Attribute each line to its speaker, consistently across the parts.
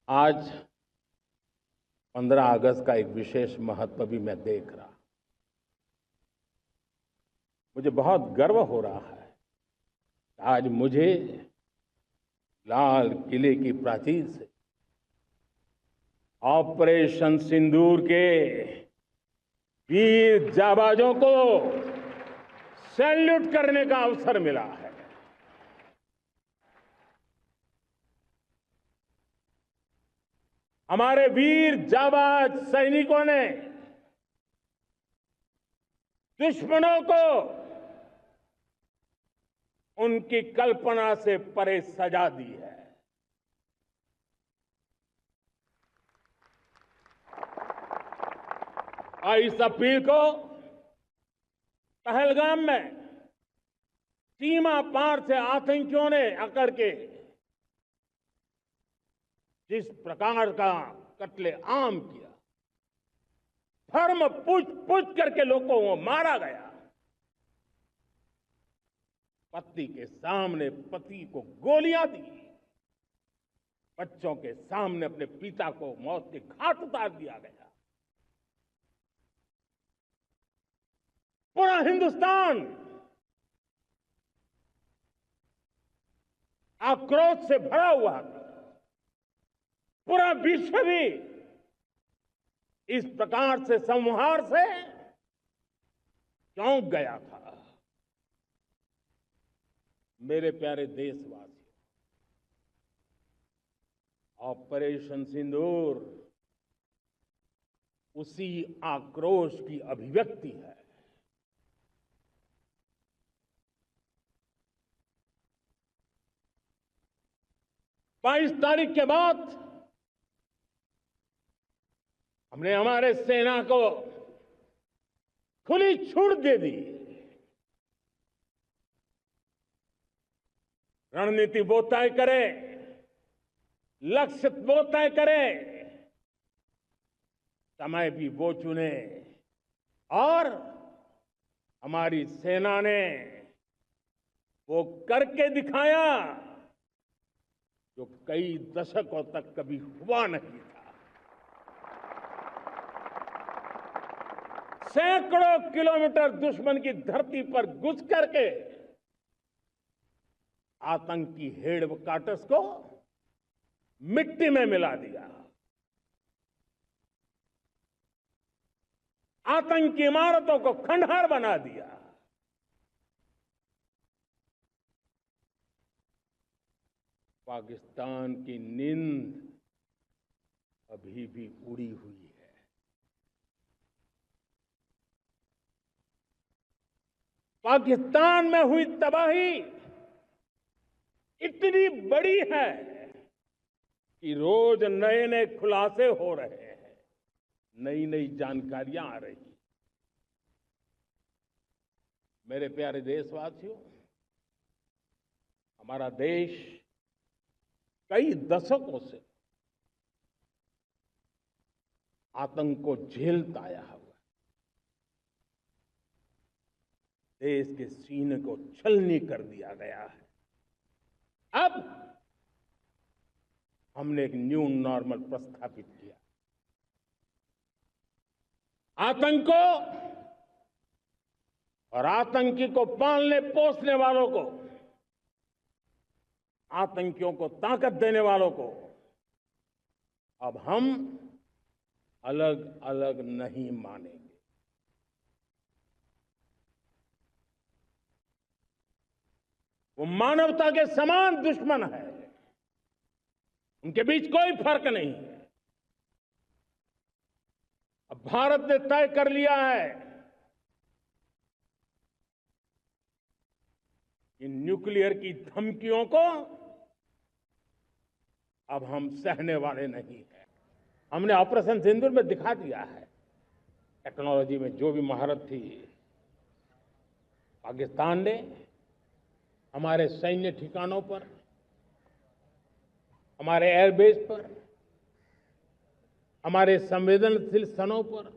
Speaker 1: आज 15 अगस्त का एक विशेष महत्व भी मैं देख रहा। मुझे बहुत गर्व हो रहा है। आज मुझे लाल किले की प्राचीर से ऑपरेशन सिंदूर के वीर जाबाजों को सैल्यूट करने का अवसर मिला है। हमारे वीर जाबाज सैनिकों ने दुश्मनों को उनकी कल्पना से परे सजा दी है। और इस अपील को पहलगाम में सीमा पार से आतंकियों ने आकर के जिस प्रकार का कत्ले आम किया, धर्म पूछ करके लोगों को मारा गया। पत्नी के सामने पति को गोलियां दी, बच्चों के सामने अपने पिता को मौत के घाट उतार दिया गया। पूरा हिंदुस्तान आक्रोश से भरा हुआ था। पूरा विश्व भी इस प्रकार से संहार से चौंक गया था। मेरे प्यारे देशवासियों, ऑपरेशन सिंदूर उसी आक्रोश की अभिव्यक्ति है। बाईस तारीख के बाद हमने हमारे सेना को खुली छूट दे दी। रणनीति वो तय करे, लक्ष्य वो तय करे, समय भी वो चुने। और हमारी सेना ने वो करके दिखाया जो कई दशकों तक कभी हुआ नहीं था। सैकड़ों किलोमीटर दुश्मन की धरती पर घुस करके आतंकी हेडक्वार्टर्स को मिट्टी में मिला दिया। आतंकी इमारतों को खंडहर बना दिया। पाकिस्तान की नींद अभी भी उड़ी हुई है। पाकिस्तान में हुई तबाही इतनी बड़ी है कि रोज नए नए खुलासे हो रहे हैं, नई नई जानकारियां आ रही। मेरे प्यारे देशवासियों, हमारा देश कई दशकों से आतंक को झेलता आया हुआ। देश के सीने को छलनी कर दिया गया है। अब हमने एक न्यू नॉर्मल प्रस्थापित किया। आतंक को और आतंकी को पालने पोसने वालों को, आतंकियों को ताकत देने वालों को अब हम अलग अलग नहीं मानेंगे। वो मानवता के समान दुश्मन है। उनके बीच कोई फर्क नहीं है। अब भारत ने तय कर लिया है कि न्यूक्लियर की धमकियों को अब हम सहने वाले नहीं हैं। हमने ऑपरेशन सिंदूर में दिखा दिया है टेक्नोलॉजी में जो भी महारत थी। पाकिस्तान ने हमारे सैन्य ठिकानों पर, हमारे एयरबेस पर, हमारे संवेदनशील स्थानों पर,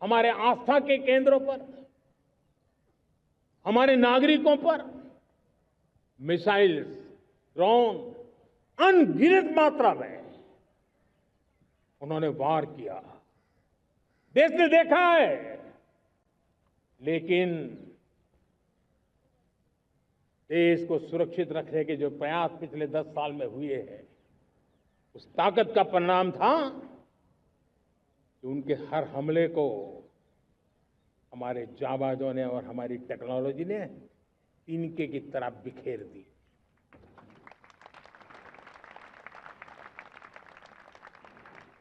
Speaker 1: हमारे आस्था के केंद्रों पर, हमारे नागरिकों पर मिसाइल्स, ड्रोन, अनगिनत मात्रा में उन्होंने वार किया, देश ने देखा है। लेकिन देश को सुरक्षित रखने के जो प्रयास पिछले 10 साल में हुए हैं, उस ताकत का परिणाम था कि उनके हर हमले को हमारे जाबाजों ने और हमारी टेक्नोलॉजी ने तिनके की तरह बिखेर दी।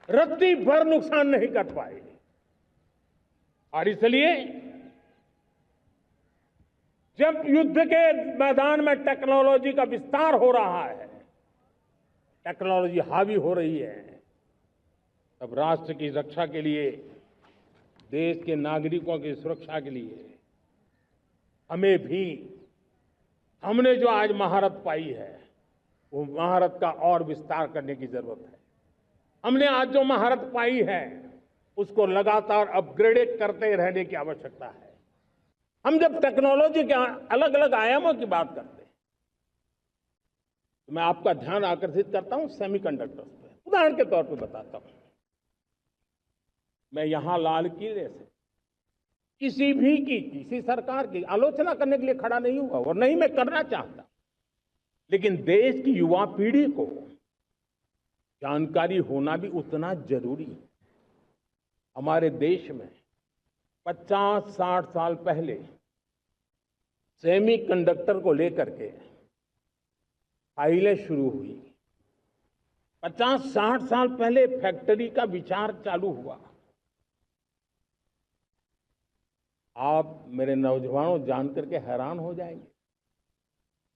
Speaker 1: रत्ती भर नुकसान नहीं कर पाए। और इसलिए जब युद्ध के मैदान में टेक्नोलॉजी का विस्तार हो रहा है, टेक्नोलॉजी हावी हो रही है, तब राष्ट्र की रक्षा के लिए, देश के नागरिकों की सुरक्षा के लिए हमें भी, हमने जो आज महारत पाई है, वो महारत का और विस्तार करने की जरूरत है। हमने आज जो महारत पाई है, उसको लगातार अपग्रेड करते रहने की आवश्यकता है। हम जब टेक्नोलॉजी के अलग अलग आयामों की बात करते हैं, तो मैं आपका ध्यान आकर्षित करता हूं सेमीकंडक्टर्स पे। उदाहरण के तौर पे बताता हूं, मैं यहां लाल किले से किसी सरकार की आलोचना करने के लिए खड़ा नहीं हुआ और नहीं मैं करना चाहता, लेकिन देश की युवा पीढ़ी को जानकारी होना भी उतना जरूरी है। हमारे देश में 50-60 साल पहले सेमीकंडक्टर को लेकर के फाइलें शुरू हुई। 50-60 साल पहले फैक्ट्री का विचार चालू हुआ। आप मेरे नौजवानों जानकर के हैरान हो जाएंगे,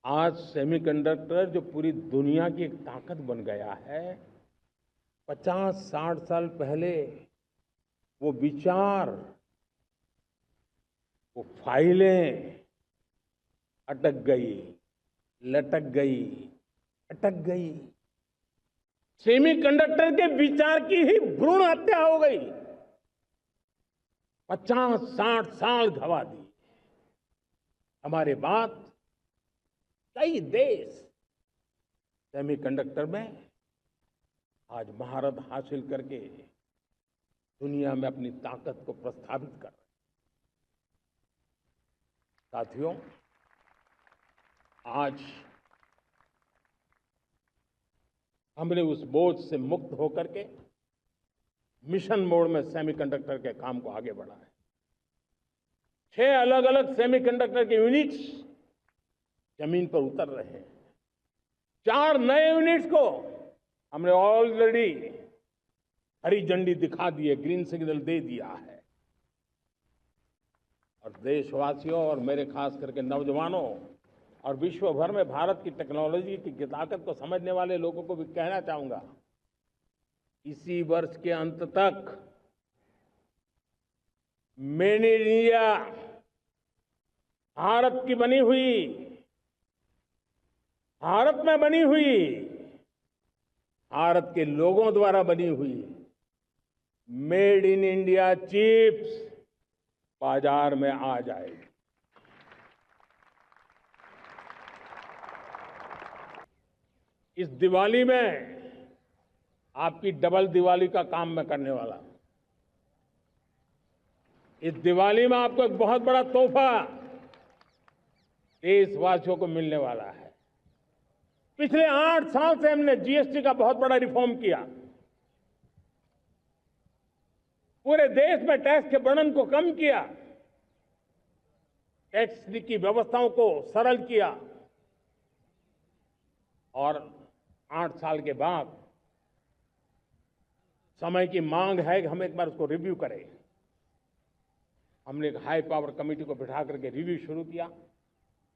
Speaker 1: आज सेमीकंडक्टर जो पूरी दुनिया की एक ताकत बन गया है, 50-60 साल पहले वो विचार, वो फाइलें अटक गई, लटक गई, अटक गई। सेमीकंडक्टर के विचार की ही भ्रूण हत्या हो गई। 50-60 साल गवा दी। हमारे बाद कई देश सेमीकंडक्टर में आज महारत हासिल करके दुनिया में अपनी ताकत को प्रस्थापित कर रहे हैं। साथियों, आज हमने उस बोझ से मुक्त होकर के मिशन मोड में सेमीकंडक्टर के काम को आगे बढ़ा है। 6 अलग अलग सेमीकंडक्टर के यूनिट्स जमीन पर उतर रहे हैं। 4 नए यूनिट्स को हमने ऑलरेडी हरी झंडी दिखा दी है, ग्रीन सिग्नल दे दिया है। और देशवासियों और मेरे खास करके नौजवानों और विश्व भर में भारत की टेक्नोलॉजी की ताकत को समझने वाले लोगों को भी कहना चाहूंगा, इसी वर्ष के अंत तक मेड इन इंडिया, भारत की बनी हुई, भारत में बनी हुई, भारत के लोगों द्वारा बनी हुई मेड इन इंडिया चिप्स बाजार में आ जाएगी। इस दिवाली में आपकी डबल दिवाली का काम मैं करने वाला हूं। इस दिवाली में आपको एक बहुत बड़ा तोहफा देशवासियों को मिलने वाला है। पिछले 8 साल से हमने जीएसटी का बहुत बड़ा रिफॉर्म किया। पूरे देश में टैक्स के बर्डन को कम किया, टैक्स की व्यवस्थाओं को सरल किया और 8 साल के बाद समय की मांग है कि हम एक बार उसको रिव्यू करें। हमने एक हाई पावर कमेटी को बिठा करके रिव्यू शुरू किया,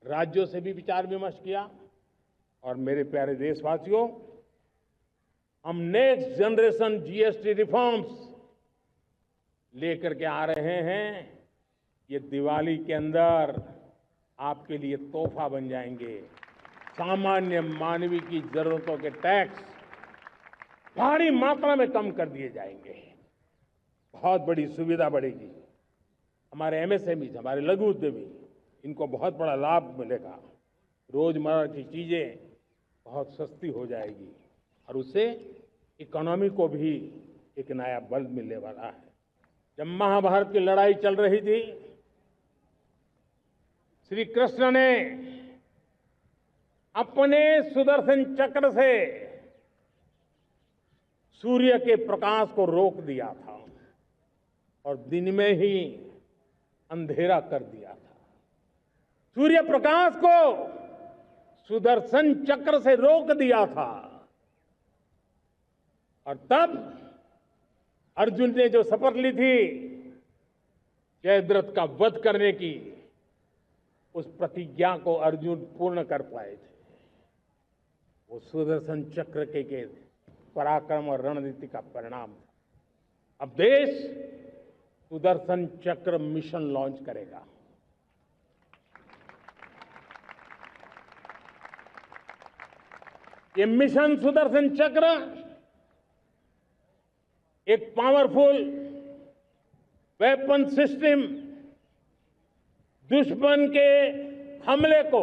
Speaker 1: राज्यों से भी विचार विमर्श किया और मेरे प्यारे देशवासियों, हम नेक्स्ट जनरेशन जीएसटी रिफॉर्म्स लेकर के आ रहे हैं। ये दिवाली के अंदर आपके लिए तोहफा बन जाएंगे। सामान्य मानवीय की जरूरतों के टैक्स भारी मात्रा में कम कर दिए जाएंगे। बहुत बड़ी सुविधा बढ़ेगी। हमारे एमएसएमई, हमारे लघु उद्यमी, इनको बहुत बड़ा लाभ मिलेगा। रोजमर्रा की चीजें बहुत सस्ती हो जाएगी। और उससे इकोनॉमी को भी एक नया बल मिलने वाला है। जब महाभारत की लड़ाई चल रही थी, श्री कृष्ण ने अपने सुदर्शन चक्र से सूर्य के प्रकाश को रोक दिया था और दिन में ही अंधेरा कर दिया था। सूर्य प्रकाश को सुदर्शन चक्र से रोक दिया था और तब अर्जुन ने जो शपथ ली थी जयद्रथ का वध करने की, उस प्रतिज्ञा को अर्जुन पूर्ण कर पाए थे। वो सुदर्शन चक्र के पराक्रम और रणनीति का परिणाम था। अब देश सुदर्शन चक्र मिशन लॉन्च करेगा। ये मिशन सुदर्शन चक्र एक पावरफुल वेपन सिस्टम दुश्मन के हमले को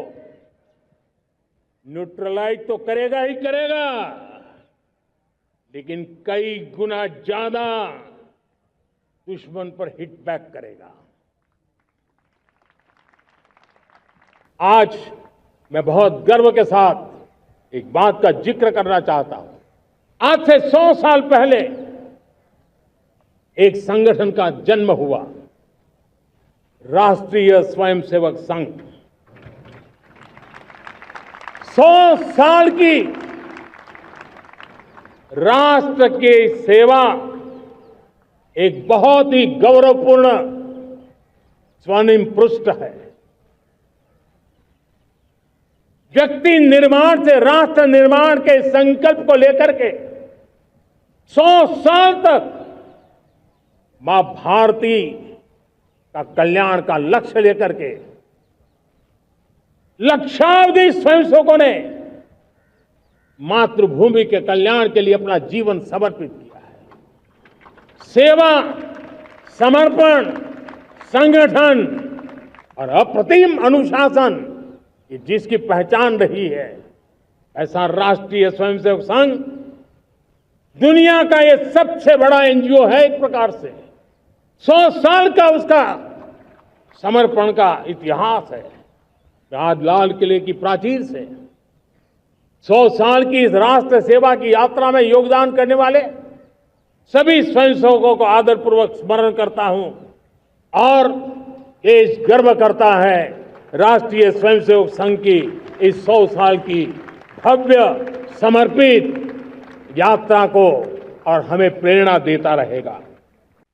Speaker 1: न्यूट्रलाइज तो करेगा ही करेगा, लेकिन कई गुना ज्यादा दुश्मन पर हिट बैक करेगा। आज मैं बहुत गर्व के साथ एक बात का जिक्र करना चाहता हूं। आज से 100 साल पहले एक संगठन का जन्म हुआ, राष्ट्रीय स्वयंसेवक संघ। 100 साल की राष्ट्र की सेवा एक बहुत ही गौरवपूर्ण स्वर्णिम पृष्ठ है। व्यक्ति निर्माण से राष्ट्र निर्माण के संकल्प को लेकर के 100 साल तक मां भारती का कल्याण का लक्ष्य लेकर के लक्षावधि स्वयंसेवकों ने मातृभूमि के कल्याण के लिए अपना जीवन समर्पित किया है। सेवा, समर्पण, संगठन और अप्रतिम अनुशासन, ये जिसकी पहचान रही है, ऐसा राष्ट्रीय स्वयंसेवक संघ दुनिया का ये सबसे बड़ा एनजीओ है। एक प्रकार से 100 साल का उसका समर्पण का इतिहास है। आज लाल किले की प्राचीर से 100 साल की इस राष्ट्र सेवा की यात्रा में योगदान करने वाले सभी स्वयंसेवकों को आदरपूर्वक स्मरण करता हूं और देश गर्व करता है राष्ट्रीय स्वयंसेवक संघ की इस 100 साल की भव्य समर्पित यात्रा को, और हमें प्रेरणा देता रहेगा।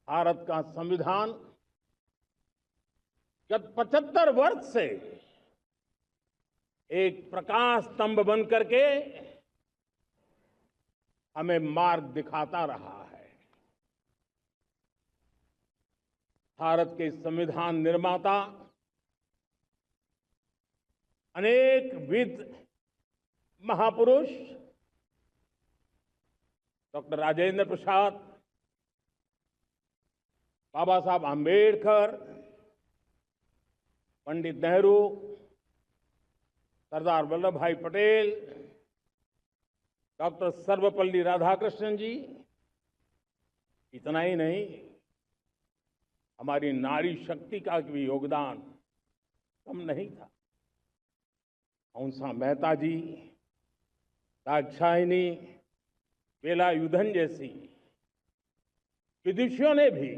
Speaker 1: भारत का संविधान गत 75 वर्ष से एक प्रकाश स्तंभ बन करके हमें मार्ग दिखाता रहा है। भारत के संविधान निर्माता अनेक विद महापुरुष डॉक्टर राजेंद्र प्रसाद, बाबा साहब आंबेडकर, पंडित नेहरू, सरदार वल्लभ भाई पटेल, डॉक्टर सर्वपल्ली राधाकृष्णन जी, इतना ही नहीं, हमारी नारी शक्ति का भी योगदान कम नहीं था। हंसा मेहता जी, दाक्षायणी, वेलायुधन जैसी विदुषियों ने भी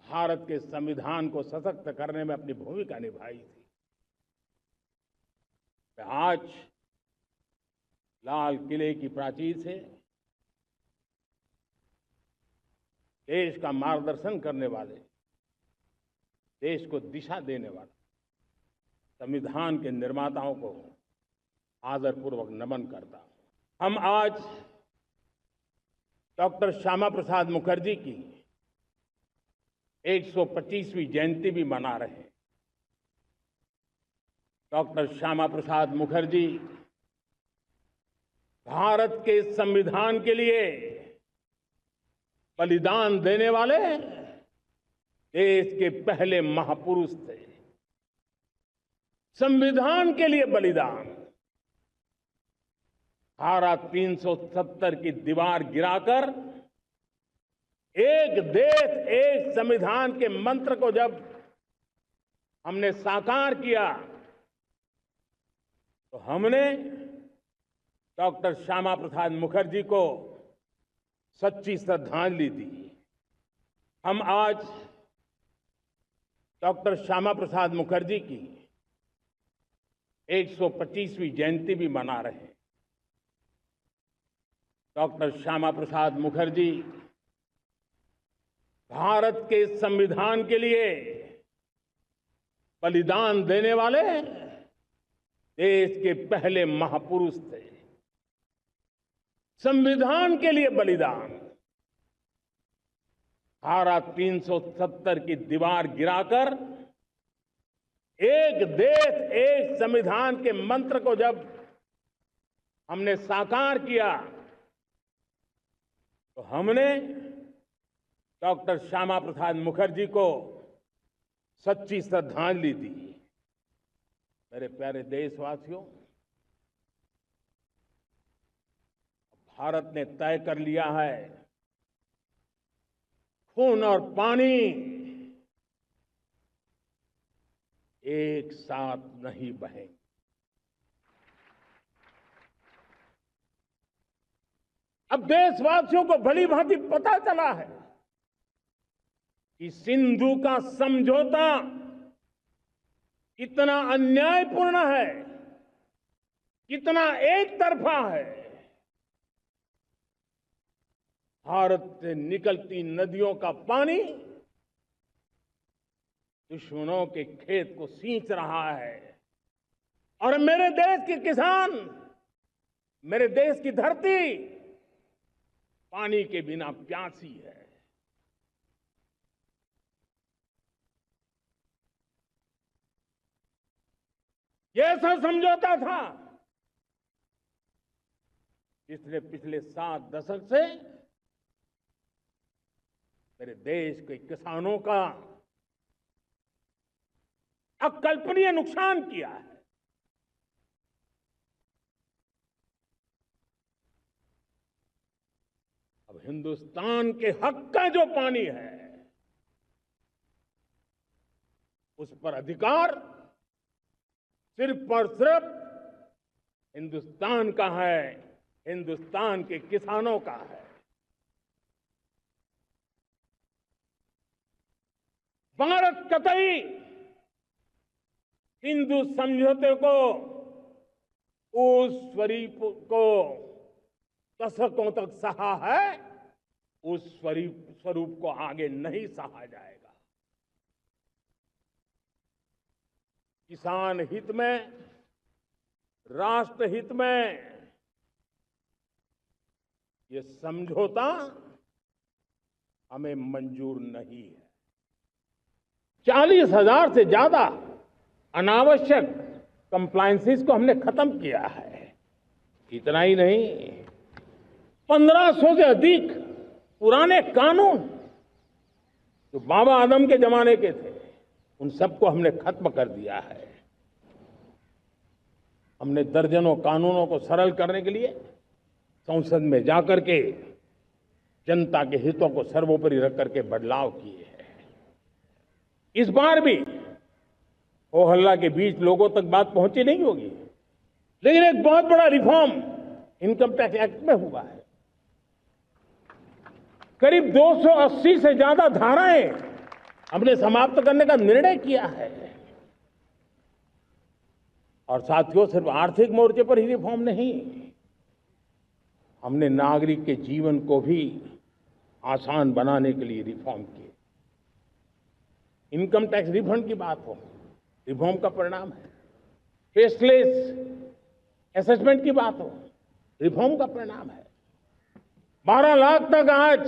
Speaker 1: भारत के संविधान को सशक्त करने में अपनी भूमिका निभाई थी। आज लाल किले की प्राचीर से देश का मार्गदर्शन करने वाले, देश को दिशा देने वाले संविधान के निर्माताओं को आदरपूर्वक नमन करता हूं। हम आज डॉक्टर श्यामा प्रसाद मुखर्जी की 125वीं जयंती भी मना रहे हैं। डॉक्टर श्यामा प्रसाद मुखर्जी भारत के संविधान के लिए बलिदान देने वाले देश के पहले महापुरुष थे। संविधान के लिए बलिदान, धारा 370 की दीवार गिराकर एक देश एक संविधान के मंत्र को जब हमने साकार किया तो हमने डॉक्टर श्यामा प्रसाद मुखर्जी को सच्ची श्रद्धांजलि दी। हम आज डॉक्टर श्यामा प्रसाद मुखर्जी की 125वीं जयंती भी मना रहे हैं। डॉक्टर श्यामा प्रसाद मुखर्जी भारत के संविधान के लिए बलिदान देने वाले देश के पहले महापुरुष थे। संविधान के लिए बलिदान, धारा 370 की दीवार गिराकर एक देश एक संविधान के मंत्र को जब हमने साकार किया तो हमने डॉक्टर श्यामा प्रसाद मुखर्जी को सच्ची श्रद्धांजलि दी। मेरे प्यारे देशवासियों, भारत ने तय कर लिया है खून और पानी एक साथ नहीं बहेंगे। अब देशवासियों को भली भांति पता चला है कि सिंधु का समझौता कितना अन्यायपूर्ण है, कितना एक तरफा है। भारत से निकलती नदियों का पानी दुश्मनों के खेत को सींच रहा है और मेरे देश के किसान, मेरे देश की धरती पानी के बिना प्यासी है। ये ऐसा समझौता था जिसने पिछले 7 दशक से मेरे देश के किसानों का अकल्पनीय नुकसान किया है। अब हिंदुस्तान के हक का जो पानी है उस पर अधिकार सिर्फ और सिर्फ हिंदुस्तान का है, हिंदुस्तान के किसानों का है। भारत कतई सिंधु समझौते को, उस स्वरूप को दशकों तक सहा है, उस स्वरूप को आगे नहीं सहा जाएगा। किसान हित में, राष्ट्र हित में ये समझौता हमें मंजूर नहीं है। 40,000 से ज्यादा अनावश्यक कंप्लायंसेस को हमने खत्म किया है। इतना ही नहीं, 1500 से अधिक पुराने कानून जो बाबा आदम के जमाने के थे उन सबको हमने खत्म कर दिया है। हमने दर्जनों कानूनों को सरल करने के लिए संसद में जाकर के जनता के हितों को सर्वोपरि रख करके बदलाव किए हैं। इस बार भी हो हल्ला के बीच लोगों तक बात पहुंची नहीं होगी, लेकिन एक बहुत बड़ा रिफॉर्म इनकम टैक्स एक्ट में हुआ है। करीब 280 से ज्यादा धाराएं हमने समाप्त करने का निर्णय किया है। और साथियों, सिर्फ आर्थिक मोर्चे पर ही रिफॉर्म नहीं, हमने नागरिक के जीवन को भी आसान बनाने के लिए रिफॉर्म किए। इनकम टैक्स रिफंड की बात हो, रिफॉर्म का परिणाम है। फेसलेस असेसमेंट की बात हो, रिफॉर्म का परिणाम है। 12 लाख तक आज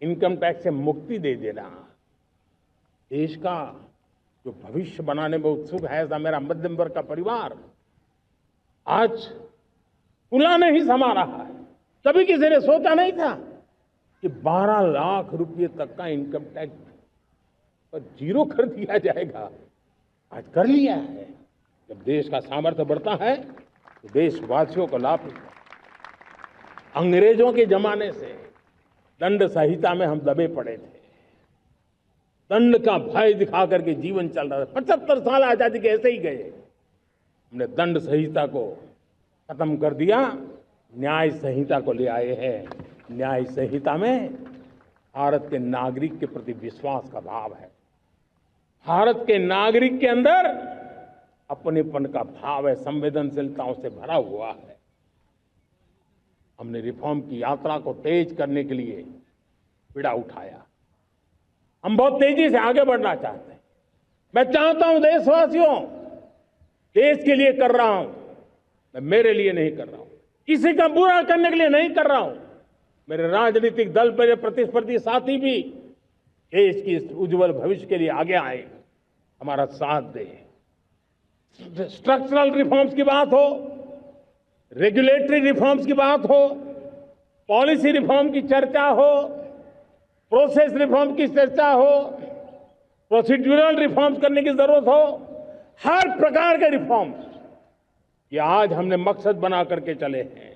Speaker 1: इनकम टैक्स से मुक्ति दे देना, देश का जो भविष्य बनाने में उत्सुक है ऐसा मेरा मध्यम वर्ग का परिवार आज पुला नहीं समा रहा है। कभी किसी ने सोचा नहीं था कि 12 लाख रुपए तक का इनकम टैक्स पर जीरो कर दिया जाएगा। आज कर लिया है। जब देश का सामर्थ्य बढ़ता है तो देशवासियों को लाभ मिलता है। अंग्रेजों के जमाने से दंड संहिता में हम दबे पड़े थे। दंड का भय दिखा करके जीवन चल रहा था। 75 साल आजादी के ऐसे ही गए। हमने दंड संहिता को खत्म कर दिया, न्याय संहिता को ले आए हैं। न्याय संहिता में भारत के नागरिक के प्रति विश्वास का भाव है। भारत के नागरिक के अंदर अपनेपन का भाव है, संवेदनशीलताओं से भरा हुआ है। हमने रिफॉर्म की यात्रा को तेज करने के लिए बीड़ा उठाया। हम बहुत तेजी से आगे बढ़ना चाहते हैं। मैं चाहता हूं देशवासियों, देश के लिए कर रहा हूं, मैं मेरे लिए नहीं कर रहा हूं, किसी का बुरा करने के लिए नहीं कर रहा हूं। मेरे राजनीतिक दल, मेरे प्रतिस्पर्धी साथी भी देश की इस उज्जवल भविष्य के लिए आगे आए, हमारा साथ दे। स्ट्रक्चरल रिफॉर्म्स की बात हो, रेगुलेटरी रिफॉर्म्स की बात हो, पॉलिसी रिफॉर्म की चर्चा हो, प्रोसेस रिफॉर्म की चर्चा हो, प्रोसीड्यूरल रिफॉर्म्स करने की जरूरत हो, हर प्रकार के रिफॉर्म्स, ये आज हमने मकसद बना करके चले हैं।